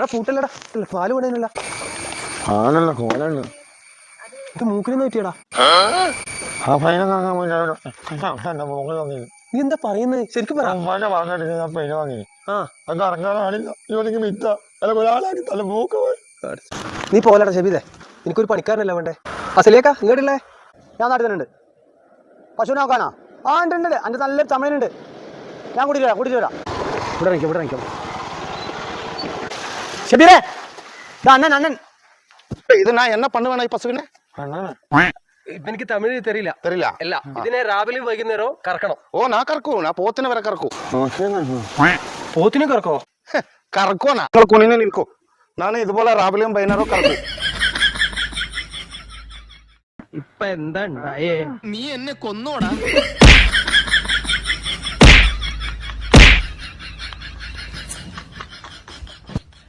എടാ പൂട്ടല്ലടാ, പാല് വേണേനല്ല. ആണല്ലോ കോലാണ്. ഇത് മൂക്കിലൊന്നും പറ്റിയടാ. നീ എന്താ പറയുന്നത്? ശരിക്കും പറ. നീ പോലടാ ഷബീദേ, എനിക്കൊരു പണിക്കാരനല്ല വേണ്ടേ. അസലിയേക്കാ ഇങ്ങോട്ടില്ലേ? ഞാൻ നാട്ടിൽ തന്നെ ഉണ്ട്. പശു നോക്കാനാ? ആ ഉണ്ട് ഉണ്ട്. എൻ്റെ നല്ലൊരു തമിഴനുണ്ട്. ഞാൻ കൂട്ടിട്ട് വരാം. ഇവിടെ നിൽക്കാം. ഷബീരേ, അണ്ണൻ ഇത് ഞാൻ എന്നെ പണ്ട് വേണം ഈ പശുവിനെ. എനിക്ക് തമിഴ് തരില്ല. അല്ല, ഇതിനെ രാവിലെയും വൈകുന്നേരവും കറക്കണം. ഓ ഞാൻ കറക്കൂ, ഞാൻ പോത്തിനെ വരെ കറക്കൂ. പോത്തിനെ കറക്കോ? കറക്കോനാ നിങ്ങൾ കുനിനെ നിൽക്കൂ. ഞാൻ ഇതുപോലെ രാവിലെയും വൈകുന്നേരവും കറക്കൂ. ഇപ്പൊ എന്താ ഉണ്ടായേ? നീ എന്നെ കൊന്നോടാ.